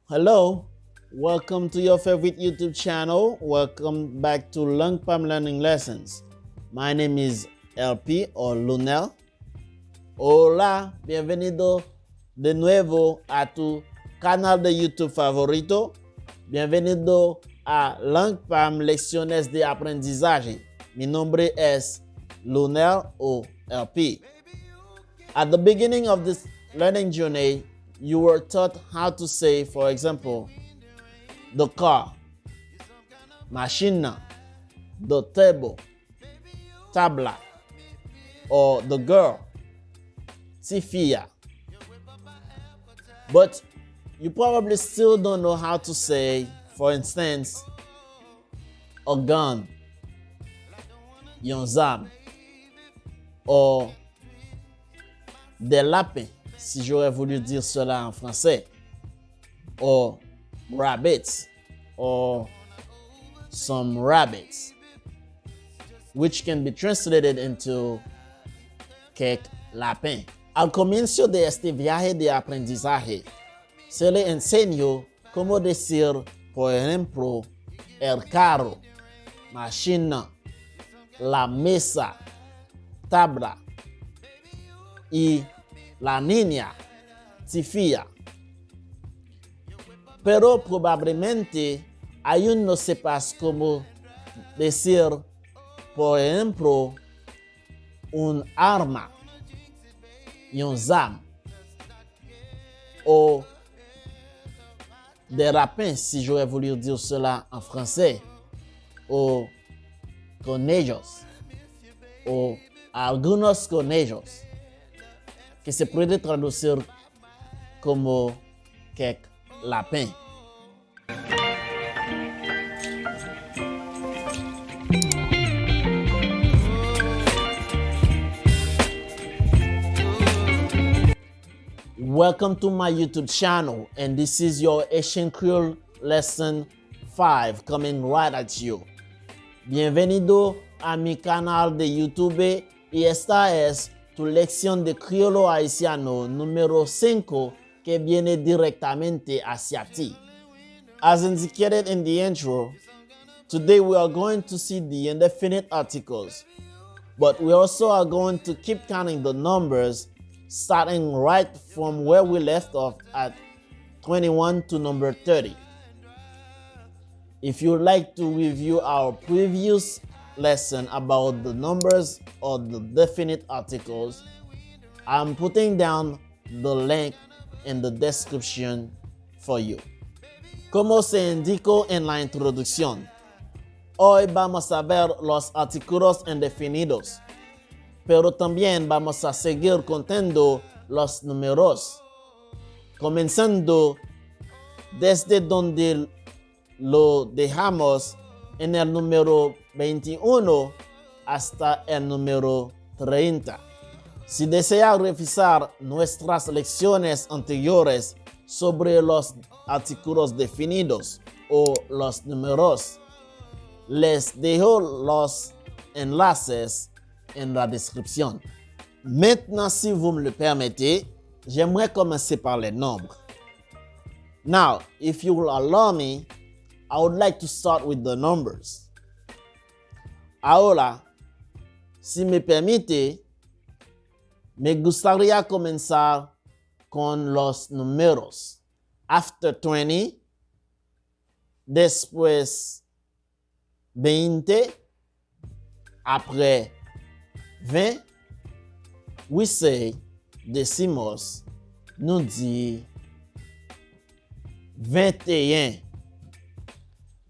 Hello, welcome to your favorite YouTube channel. Welcome back to Long Palm Learning Lessons. My name is LP or Lunel. Hola, bienvenido de nuevo a tu canal de YouTube favorito. Bienvenido a Long Palm Lecciones de Aprendizaje. Mi nombre es Lunel o LP. At the beginning of this learning journey, you were taught how to say, for example, the car, machine, the table, tabla, or the girl, tifia. But you probably still don't know how to say, for instance, a gun, yon zam, or des lapins, si j'aurais voulu dire cela en français, or rabbits, or some rabbits, which can be translated into quelques lapins. Al comienzo de este viaje de aprendizaje, se le enseñó cómo decir, por ejemplo, el carro, machine, la mesa, tabla, y la niña, tifia. Pero probablemente aún no sepas cómo decir, por ejemplo, un arma, un zam, o des rapins, si j'aurais voulu dire cela en français, o conejos, o algunos conejos, que se puede traducir como quelques lapins. Welcome to my YouTube channel, and this is your Haitian Creole Lesson 5 coming right at you. Bienvenido a mi canal de YouTube y esta es tu lección de criollo haitiano número 5 que viene directamente hacia ti. As indicated in the intro, today we are going to see the indefinite articles, but we also are going to keep counting the numbers starting right from where we left off at 21 to number 30. If you'd like to review our previous lesson about the numbers or the definite articles, I'm putting down the link in the description for you. Como se indicó en la introducción, hoy vamos a ver los artículos indefinidos, pero también vamos a seguir contando los números, comenzando desde donde lo dejamos en el número 21 hasta el número 30. Si desea revisar nuestras lecciones anteriores sobre los artículos definidos o los números, les dejo los enlaces en la description. Maintenant, si vous me le permettez, j'aimerais commencer par les nombres. Now, if you will allow me, I would like to start with the numbers. Ahora, si me permite, me gustaría comenzar con los números. After 20, después 20, après 20, we say, decimos, nous dit 21.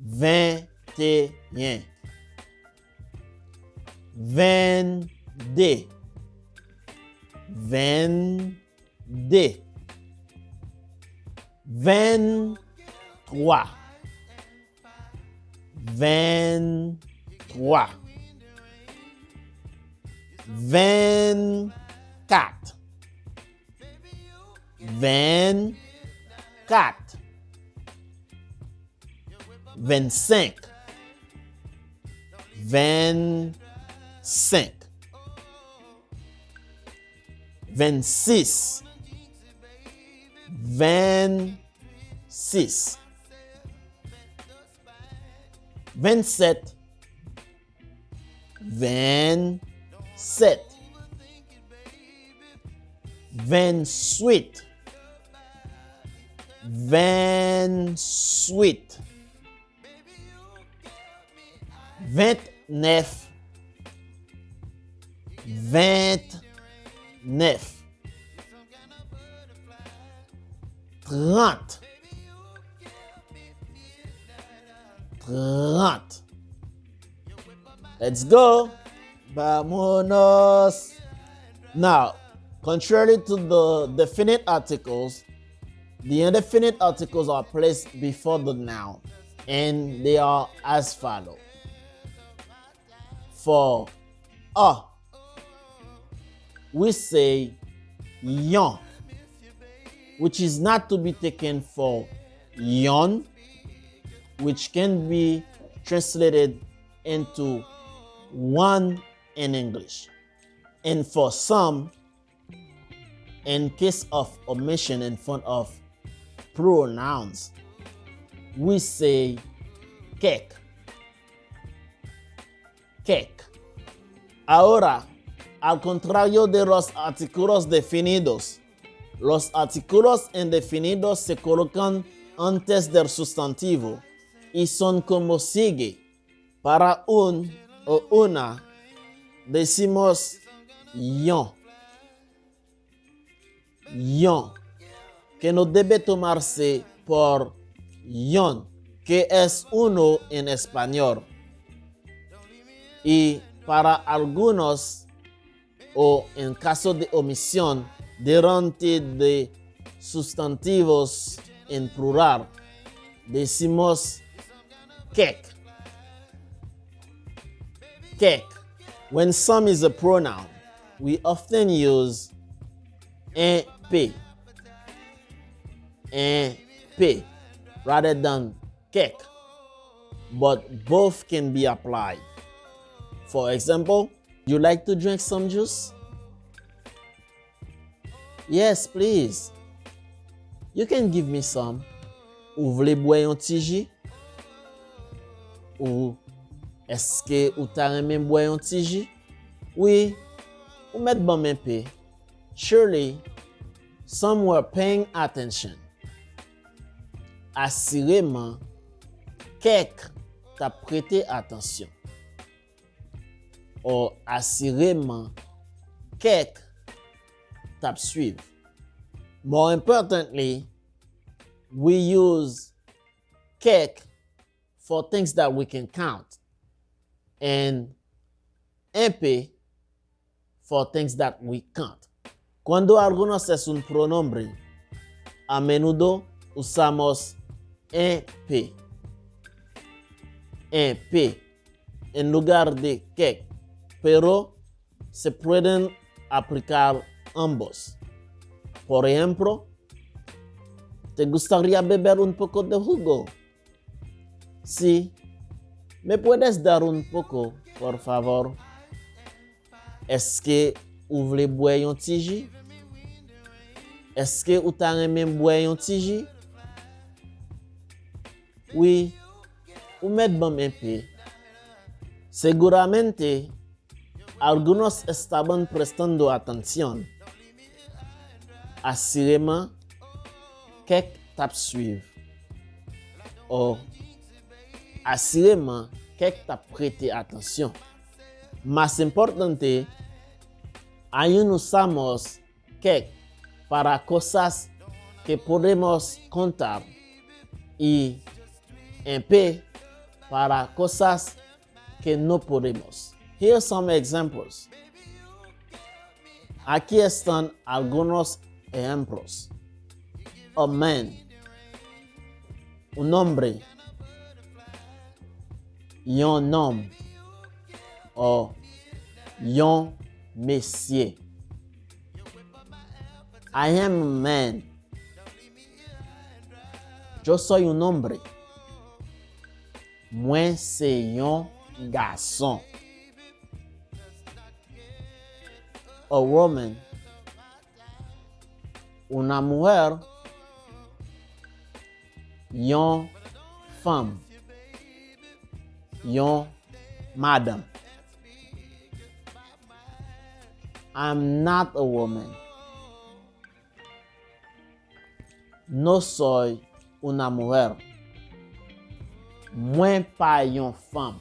21, 22, 22, 23, 23, 24, 24, 25, 25, 26, 27, 26, 27, 27, 28, 28, 29, 29, 30, 30. Let's go. Vámonos. Now, contrary to the definite articles, the indefinite articles are placed before the noun, and they are as follows. For a, we say yon, which is not to be taken for yon, which can be translated into one in English. And for some, in case of omission in front of pronouns, we say cake. Cake. Ahora, al contrario de los artículos definidos, los artículos indefinidos se colocan antes del sustantivo y son como sigue. Para un o una, decimos yon. Yon, que no debe tomarse por yon, que es uno en español. Y para algunos, o en caso de omisión, delante de sustantivos en plural, decimos cake. Cake. When some is a pronoun, we often use Enpe, Enpe, rather than cake, but both can be applied. For example, you like to drink some juice? Yes, please. You can give me some. Ou vle boire yon ti jus? Ou est-ce que ou ta remen boire yon ti jus? Oui, ou met bon Enpe. Surely, some were paying attention. Assurément, quelqu'un t'a prêté attention. Ou assurément, quelqu'un t'a suivi. More importantly, we use cake for things that we can count, and Enpe for things that we can't. Cuando algunos es un pronombre, a menudo usamos Enpe, Enpe, en lugar de cake, pero se pueden aplicar ambos. Por ejemplo, ¿te gustaría beber un poco de jugo? Sí. ¿Me puedes dar un poco, por favor? Est-ce que vous voulez boire un ti jus? Est-ce que vous t'aimez boire un ti jus? Oui. Ou met bon Enpe. Seguramente, algunos estaban prestando atención. Assurément, quelqu'un t'a suivi. Ou assurément, quelqu'un t'a prêté attention. Más importante, ahí usamos cake para cosas que podemos contar y Enpe para cosas que no podemos. Here are some examples. Aquí están algunos ejemplos. A man, un hombre, yon homme, o yon monsieur. I am a man. Yo soy un hombre. Moi c'est yon garçon. A woman, una mujer. yon femme, yon madam. I'm not a woman. No soy una mujer. Mwen pa yon femme.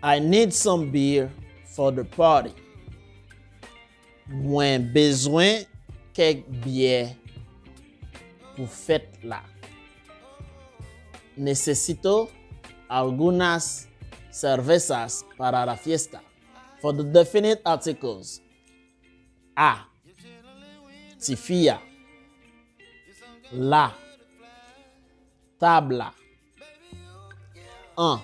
I need some beer for the party. Mwen bezwen kek bière pour fête la. Necesito algunas cervezas para la fiesta. For the definite articles, a, tifia, la, tabla, un,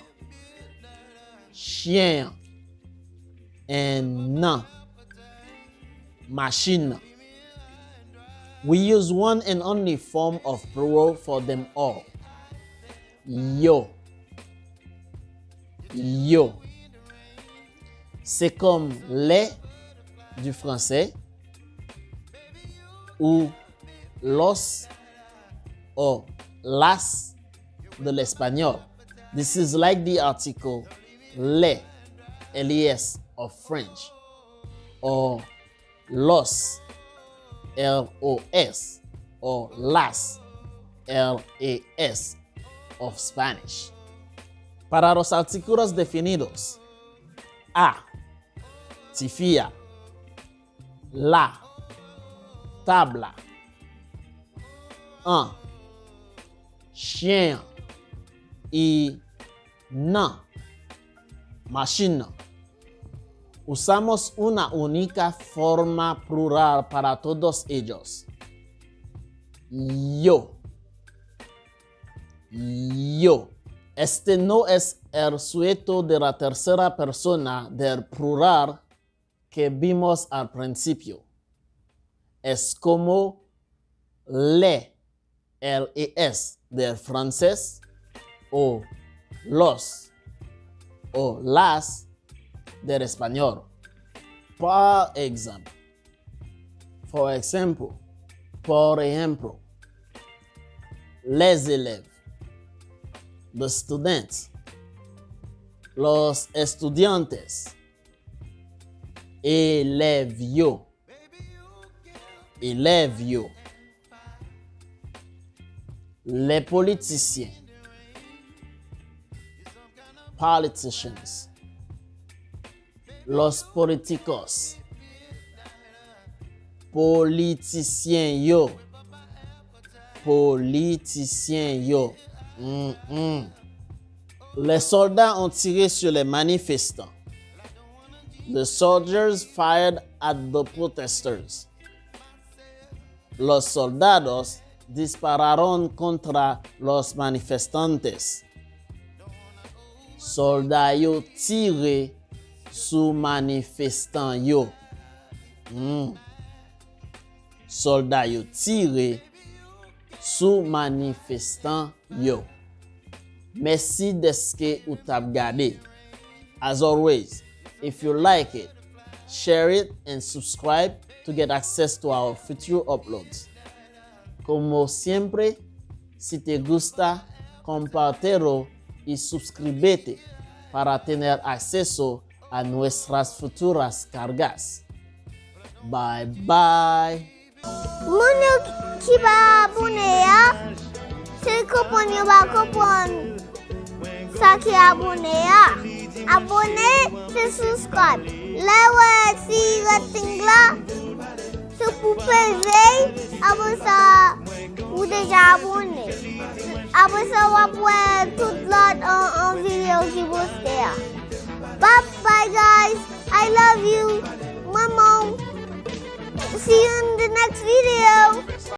chien, and nan, machine. We use one and only form of plural for them all. Yo. Yo. C'est comme les du français ou los or las de l'espagnol. This is like the article les, les of French, or los, los, or las, las of Spanish. Para los artículos definidos, a, tifia, la, tabla, un, chien, y nan, machine. Usamos una única forma plural para todos ellos. Yo. Yo. Este no es el sujeto de la tercera persona del plural que vimos al principio. Es como le, el es del francés, o los, o las del español. Por ejemplo, les élèves, the students, los estudiantes, elevio, les politiciens, politicians, los políticos, politicien yo. Les soldats ont tiré sur les manifestants. The soldiers fired at the protesters. Los soldados dispararon contra los manifestantes. Soldat yo tire sous manifestant yo. Soldat yo tire sous manifestant yo. Merci deske ou tap gade. As always, if you like it, share it and subscribe to get access to our future uploads. Como siempre, si te gusta, compártelo y suscríbete para tener acceso a nuestras futuras cargas. Bye bye. Moun ki ba abone ya, se kopon yo ba kopon sa ki abone ya. Abone, se subscribe. Lewe si rating la, se pou peze, abon sa ou deja abone. Abon sa wapwe tout lot an video ki poste ya. Bye guys, I love you. Mama. See you in the next video.